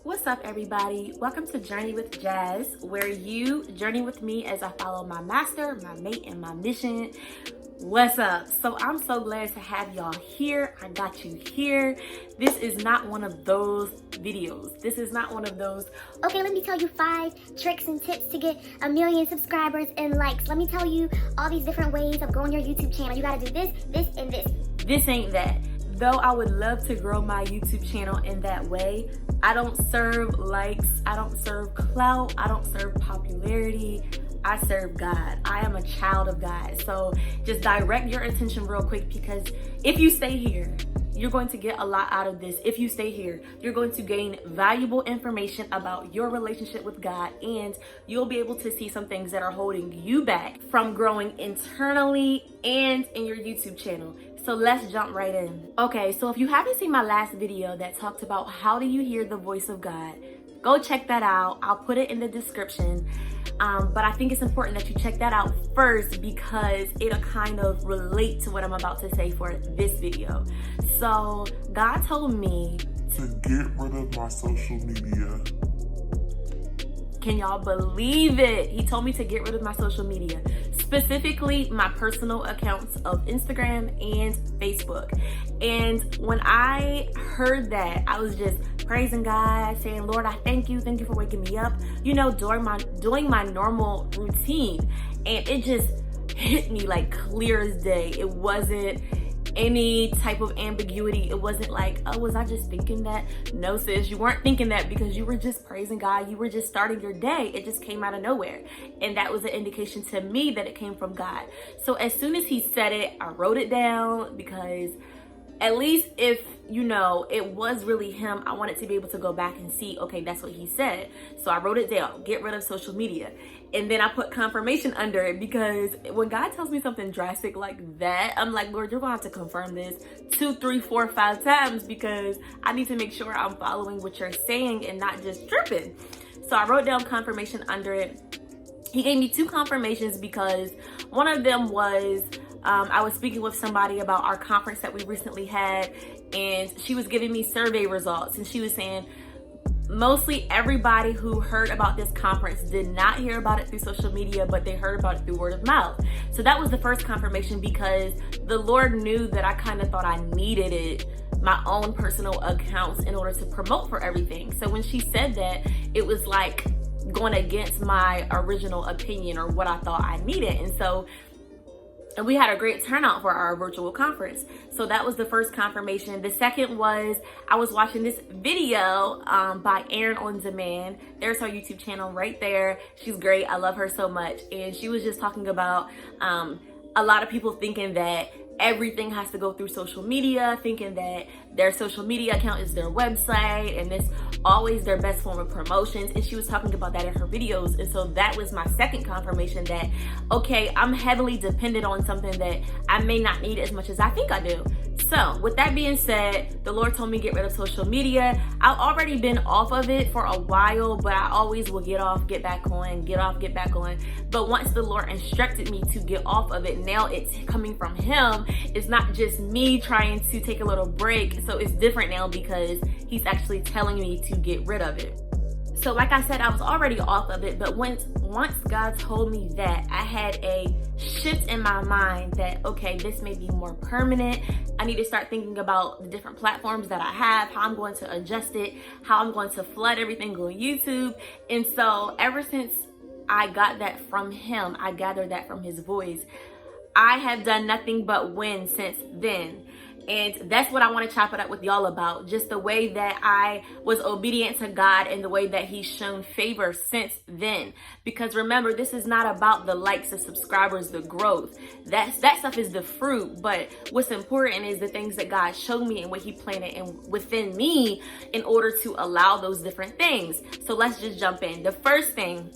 What's up, everybody? Welcome to Journey with Jazz, where you journey with me as I follow my master, my mate, and my mission. What's up? So I'm so glad to have y'all here. I got you here. This is not one of those videos. This is not one of those, okay, let me tell you 5 tricks and tips to get 1 million subscribers and likes. Let me tell you all these different ways of growing your YouTube channel. You gotta do this, this, and this. This ain't that. Though I would love to grow my YouTube channel in that way, I don't serve likes, I don't serve clout, I don't serve popularity. I serve God. I am a child of God. So just direct your attention real quick, because if you stay here, you're going to get a lot out of this. If you stay here, you're going to gain valuable information about your relationship with God, and you'll be able to see some things that are holding you back from growing internally and in your YouTube channel. So let's jump right in. Okay, so if you haven't seen my last video that talked about how do you hear the voice of God, go check that out. I'll put it in the description. But I think it's important that you check that out first, because it'll kind of relate to what I'm about to say for this video. So God told me to get rid of my social media. Can y'all believe it? He told me to get rid of my social media, specifically my personal accounts of Instagram and Facebook. And when I heard that, I was just praising God, saying, Lord, I thank you for waking me up, doing my normal routine. And it just hit me like clear as day. It wasn't any type of ambiguity. It wasn't like, oh, was I just thinking that? No, sis, you weren't thinking that, because you were just praising God. You were just starting your day. It just came out of nowhere. And that was an indication to me that it came from God. So as soon as he said it, I wrote it down, because at least if, it was really him, I wanted to be able to go back and see, okay, that's what he said. So I wrote it down, get rid of social media. And then I put confirmation under it, because when God tells me something drastic like that, I'm like, Lord, you're gonna have to confirm this 2, 3, 4, 5 times, because I need to make sure I'm following what you're saying and not just tripping. So I wrote down confirmation under it. He gave me 2 confirmations, because one of them was, I was speaking with somebody about our conference that we recently had, and she was giving me survey results, and she was saying mostly everybody who heard about this conference did not hear about it through social media, but they heard about it through word of mouth. So that was the first confirmation, because the Lord knew that I kind of thought I needed it, my own personal accounts, in order to promote for everything. So when she said that, it was like going against my original opinion or what I thought I needed. And we had a great turnout for our virtual conference. So that was the first confirmation. The second was, I was watching this video by Erin on Demand. There's her YouTube channel right there. She's great. I love her so much. And she was just talking about a lot of people thinking that everything has to go through social media, thinking that their social media account is their website, and it's always their best form of promotions. And she was talking about that in her videos. And so that was my second confirmation that, okay, I'm heavily dependent on something that I may not need as much as I think I do. So with that being said, the Lord told me get rid of social media. I've already been off of it for a while, but I always will get off, get back on, get off, get back on. But once the Lord instructed me to get off of it, now it's coming from him. It's not just me trying to take a little break. So it's different now, because he's actually telling me to get rid of it. So like I said, I was already off of it, but once God told me that, I had a shift in my mind that, okay, this may be more permanent. I need to start thinking about the different platforms that I have, how I'm going to adjust it, how I'm going to flood everything on YouTube. And so ever since I got that from him, I gathered that from his voice, I have done nothing but win since then. And that's what I want to chop it up with y'all about. Just the way that I was obedient to God and the way that he's shown favor since then. Because remember, this is not about the likes, the subscribers, the growth. That stuff is the fruit. But what's important is the things that God showed me and what he planted within me in order to allow those different things. So let's just jump in. The first thing,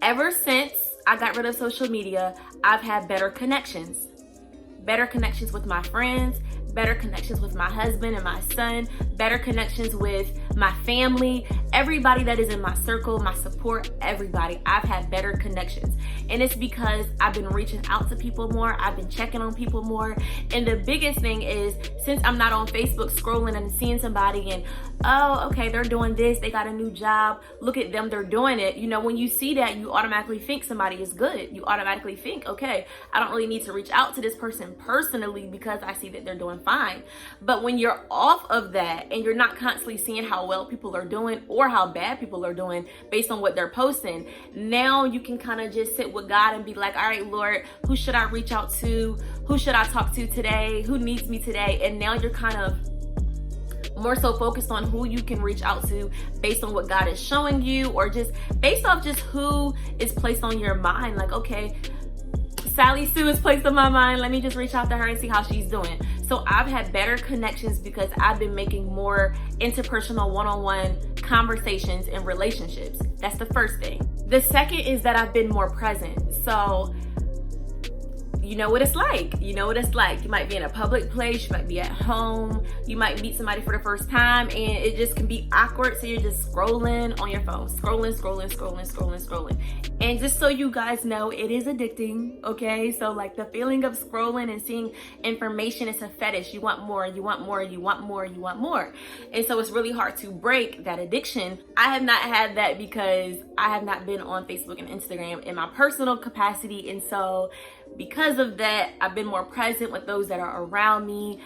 ever since I got rid of social media, I've had better connections with my friends, better connections with my husband and my son, better connections with my family. everybody that is in my circle, my support, everybody, I've had better connections. And it's because I've been reaching out to people more, I've been checking on people more. And the biggest thing is, since I'm not on Facebook scrolling and seeing somebody and, oh, okay, they're doing this, they got a new job, look at them, they're doing it. You know, when you see that, you automatically think somebody is good. You automatically think, okay, I don't really need to reach out to this person personally because I see that they're doing fine. But when you're off of that and you're not constantly seeing how well people are doing or how bad people are doing based on what they're posting, now you can kind of just sit with God and be like, all right, Lord, who should I reach out to? Who should I talk to today? Who needs me today? And now you're kind of more so focused on who you can reach out to based on what God is showing you, or just based off just who is placed on your mind. Like, okay, Sally Sue is placed on my mind, let me just reach out to her and see how she's doing. So I've had better connections because I've been making more interpersonal one-on-one conversations and relationships. That's the first thing. The second is that I've been more present. So you know what it's like. You know what it's like. You might be in a public place, you might be at home, you might meet somebody for the first time, and it just can be awkward. So you're just scrolling on your phone, scrolling. And just so you guys know, it is addicting, okay? So like the feeling of scrolling and seeing information is a fetish. You want more, you want more, you want more, you want more. And so it's really hard to break that addiction. I have not had that because I have not been on Facebook and Instagram in my personal capacity. And so because of that, I've been more present with those that are around me,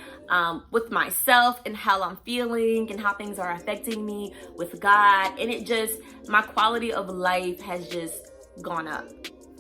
with myself and how I'm feeling and how things are affecting me with God. And it just, my quality of life has just gone up.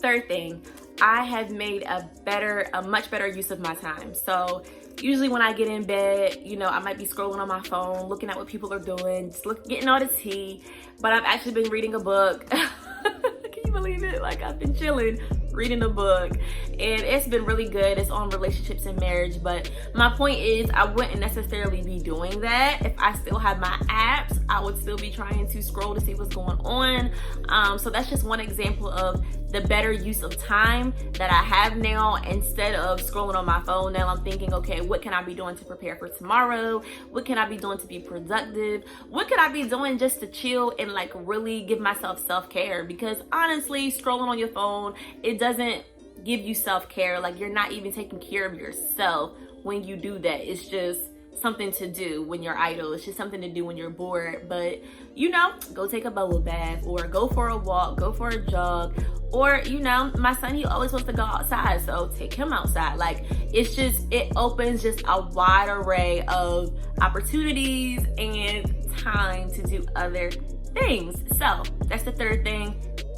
Third thing, I have made a much better use of my time. So usually when I get in bed, you know, I might be scrolling on my phone, looking at what people are doing, just getting all the tea, but I've actually been reading a book. Can you believe it? Like, I've been chilling, reading a book, and it's been really good. It's on relationships and marriage. But my point is, I wouldn't necessarily be doing that if I still have my apps. I would still be trying to scroll to see what's going on. So that's just one example of the better use of time that I have now. Instead of scrolling on my phone, now I'm thinking, okay, what can I be doing to prepare for tomorrow? What can I be doing to be productive? What could I be doing just to chill and like really give myself self-care? Because honestly, scrolling on your phone, it doesn't give you self-care. Like, you're not even taking care of yourself when you do that. It's just something to do when you're idle. It's just something to do when you're bored. But you know, go take a bubble bath, or go for a walk, go for a jog, or you know, my son, he always wants to go outside, so take him outside. Like, it's just, it opens just a wide array of opportunities and time to do other things. So that's the third thing,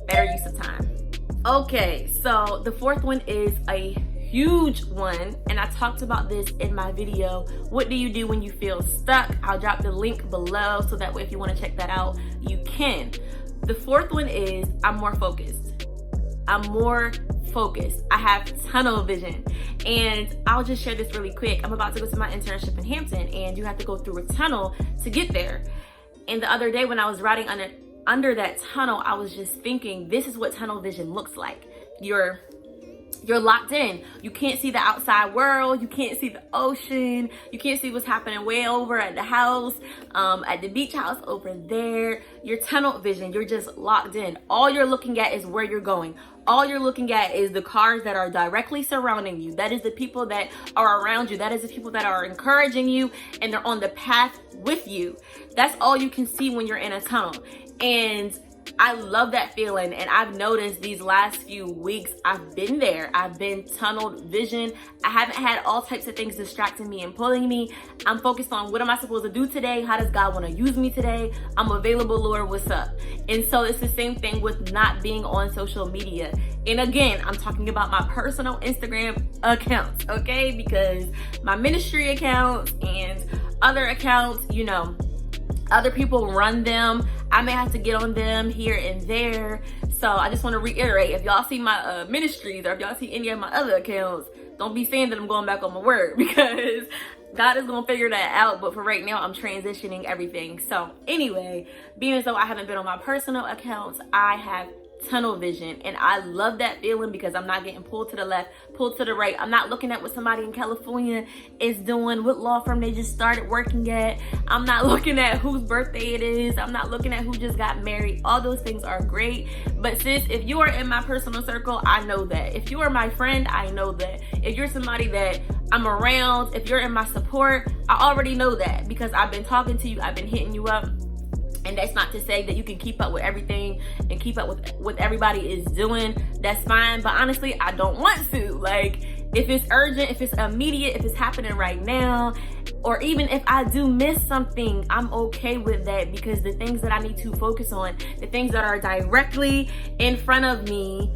better use of time. Okay, so the fourth one is a huge one, and I talked about this in my video, what do you do when you feel stuck? I'll drop the link below so that way if you want to check that out, you can. The fourth one is I'm more focused. I have tunnel vision, and I'll just share this really quick. I'm about to go to my internship in Hampton, and you have to go through a tunnel to get there. And the other day when I was riding under that tunnel, I was just thinking, this is what tunnel vision looks like. You're locked in. You can't see the outside world. You can't see the ocean. You can't see what's happening way over at the house, at the beach house over there. Your tunnel vision, you're just locked in. All you're looking at is where you're going. All you're looking at is the cars that are directly surrounding you. That is the people that are around you. That is the people that are encouraging you, and they're on the path with you. That's all you can see when you're in a tunnel. And I love that feeling, and I've noticed these last few weeks I've been there. I've been tunneled vision. I haven't had all types of things distracting me and pulling me. I'm focused on what am I supposed to do today? How does God want to use me today? I'm available, Lord, what's up? And so it's the same thing with not being on social media. And again, I'm talking about my personal Instagram accounts, okay? Because my ministry accounts and other accounts, you know, other people run them. I may have to get on them here and there. So I just want to reiterate, if y'all see my ministries, or if y'all see any of my other accounts, don't be saying that I'm going back on my word, because God is going to figure that out. But for right now, I'm transitioning everything. So anyway, being as though I haven't been on my personal accounts, I have tunnel vision, and I love that feeling because I'm not getting pulled to the left, pulled to the right. I'm not looking at what somebody in California is doing, what law firm they just started working at. I'm not looking at whose birthday it is. I'm not looking at who just got married. All those things are great, but sis, if you are in my personal circle, I know that. If you are my friend, I know that. If you're somebody that I'm around, if you're in my support, I already know that because I've been talking to you, I've been hitting you up. And that's not to say that you can keep up with everything and keep up with what everybody is doing. That's fine. But honestly, I don't want to. Like, if it's urgent, if it's immediate, if it's happening right now, or even if I do miss something, I'm okay with that because the things that I need to focus on, the things that are directly in front of me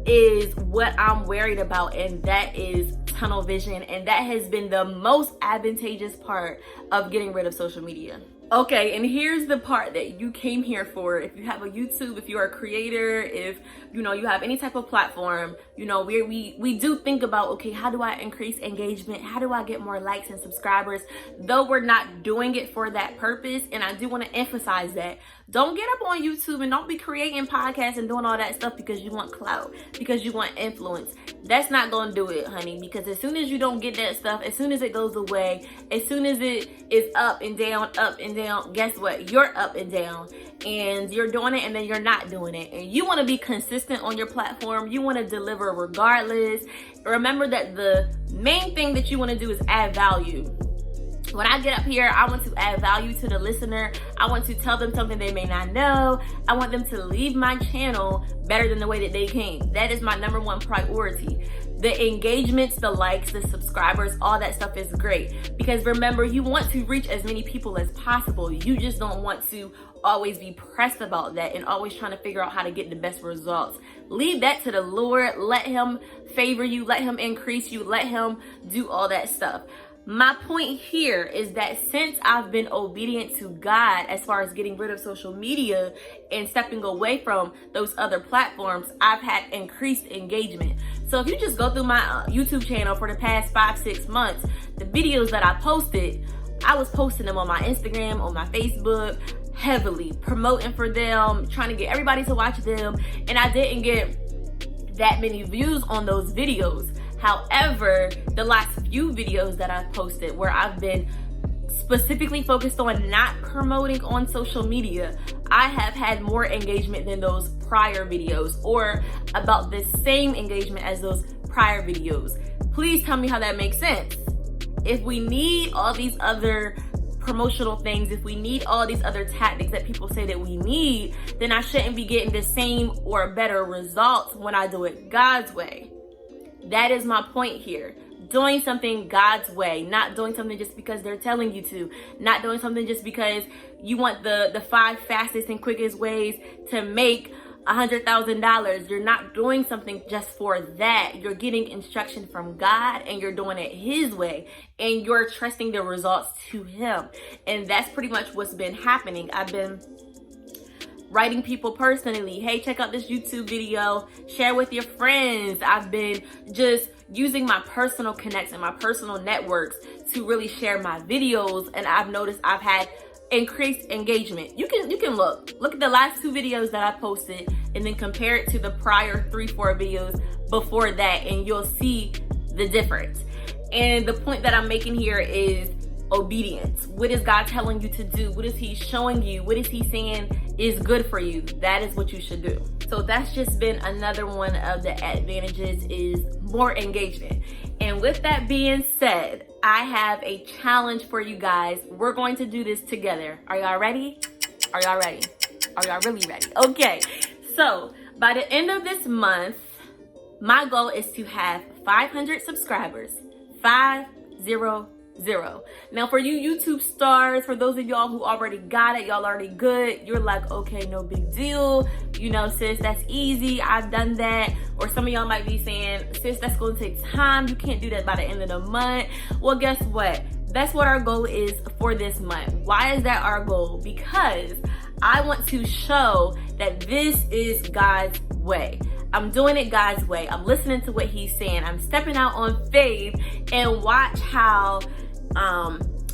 is what I'm worried about, and that is tunnel vision. And that has been the most advantageous part of getting rid of social media. Okay, and here's the part that you came here for. If you have a YouTube, if you're a creator, if you have any type of platform, we do think about, okay, how do I increase engagement? How do I get more likes and subscribers? Though we're not doing it for that purpose, and I do want to emphasize that. Don't get up on YouTube and don't be creating podcasts and doing all that stuff because you want clout, because you want influence. That's not going to do it, honey, because as soon as you don't get that stuff, as soon as it goes away, as soon as it is up and down, guess what? You're up and down, and you're doing it and then you're not doing it. And you want to be consistent on your platform. You want to deliver regardless. Remember that the main thing that you want to do is add value. When I get up here, I want to add value to the listener. I want to tell them something they may not know. I want them to leave my channel better than the way that they came. That is my number one priority. The engagements, the likes, the subscribers, all that stuff is great. Because remember, you want to reach as many people as possible. You just don't want to always be pressed about that and always trying to figure out how to get the best results. Leave that to the Lord. Let him favor you. Let him increase you. Let him do all that stuff. My point here is that since I've been obedient to God as far as getting rid of social media and stepping away from those other platforms, I've had increased engagement. So if you just go through my YouTube channel for the past 5-6 months, the videos that I posted, I was posting them on my Instagram, on my Facebook, heavily promoting for them, trying to get everybody to watch them, and I didn't get that many views on those videos. However, the last few videos that I've posted where I've been specifically focused on not promoting on social media, I have had more engagement than those prior videos, or about the same engagement as those prior videos. Please tell me how that makes sense. If we need all these other promotional things, if we need all these other tactics that people say that we need, then I shouldn't be getting the same or better results when I do it God's way. That is my point here. Doing something God's way, not doing something just because they're telling you to, not doing something just because you want the 5 fastest and quickest ways to make $100,000. You're not doing something just for that. You're getting instruction from God and you're doing it his way, and you're trusting the results to him. And that's pretty much what's been happening. I've been writing people personally, hey, check out this YouTube video, share with your friends. I've been just using my personal connects and my personal networks to really share my videos, and I've noticed I've had increased engagement. You can look at the last 2 videos that I posted and then compare it to the prior 3-4 videos before that, and you'll see the difference. And the point that I'm making here is obedience. What is God telling you to do? What is he showing you? What is he saying is good for you? That is what you should do. So that's just been another one of the advantages, is more engagement. And with that being said, I have a challenge for you guys. We're going to do this together. Are y'all ready? Are y'all ready? Are y'all really ready? Okay. So by the end of this month, my goal is to have 500 subscribers. 500. Now for you YouTube stars, for those of y'all who already got it, y'all already good, you're like, okay, no big deal, sis, that's easy, I've done that. Or some of y'all might be saying, sis, that's going to take time, you can't do that by the end of the month. Well, guess what? That's what our goal is for this month. Why is that our goal? Because I want to show that this is God's way. I'm doing it God's way. I'm listening to what he's saying. I'm stepping out on faith, and watch how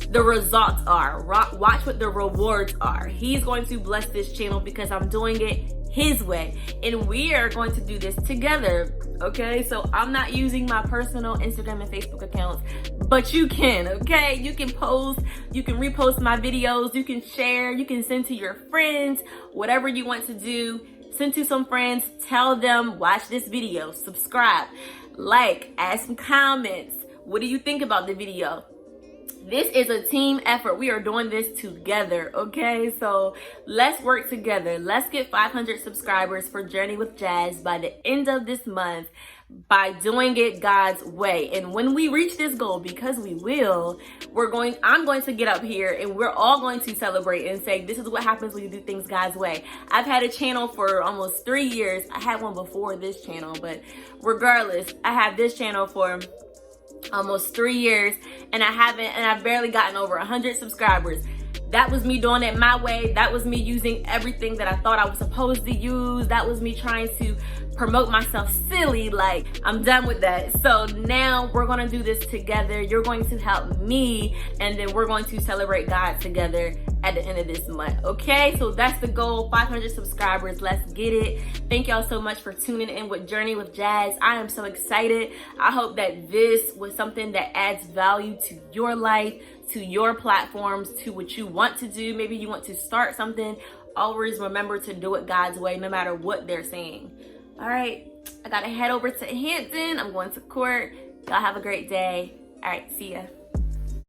the results are. Watch what the rewards are. He's going to bless this channel because I'm doing it His way. And we are going to do this together, okay? So I'm not using my personal Instagram and Facebook accounts, but you can, okay? You can post, you can repost my videos, you can share, you can send to your friends, whatever you want to do. Send to some friends, tell them, watch this video, subscribe, like, add some comments. What do you think about the video? This is a team effort. We are doing this together, okay? So let's work together. Let's get 500 subscribers for Journey with Jazz by the end of this month by doing it God's way. And when we reach this goal, because we will, I'm going to get up here and we're all going to celebrate and say, this is what happens when you do things God's way. I've had a channel for almost 3 years. I had one before this channel, but regardless, I had this channel for almost 3 years and I've barely gotten over 100 subscribers. That was me doing it my way. That was me using everything that I thought I was supposed to use. That was me trying to promote myself silly. Like, I'm done with that. So now we're going to do this together. You're going to help me, and then we're going to celebrate God together at the end of this month. Okay, so that's the goal, 500 subscribers. Let's get it. Thank y'all so much for tuning in with Journey with Jazz. I am so excited. I hope that this was something that adds value to your life, to your platforms, to what you want to do. Maybe you want to start something. Always remember to do it God's way, no matter what they're saying. All right, I gotta head over to Hampton. I'm going to court. Y'all have a great day. All right, see ya.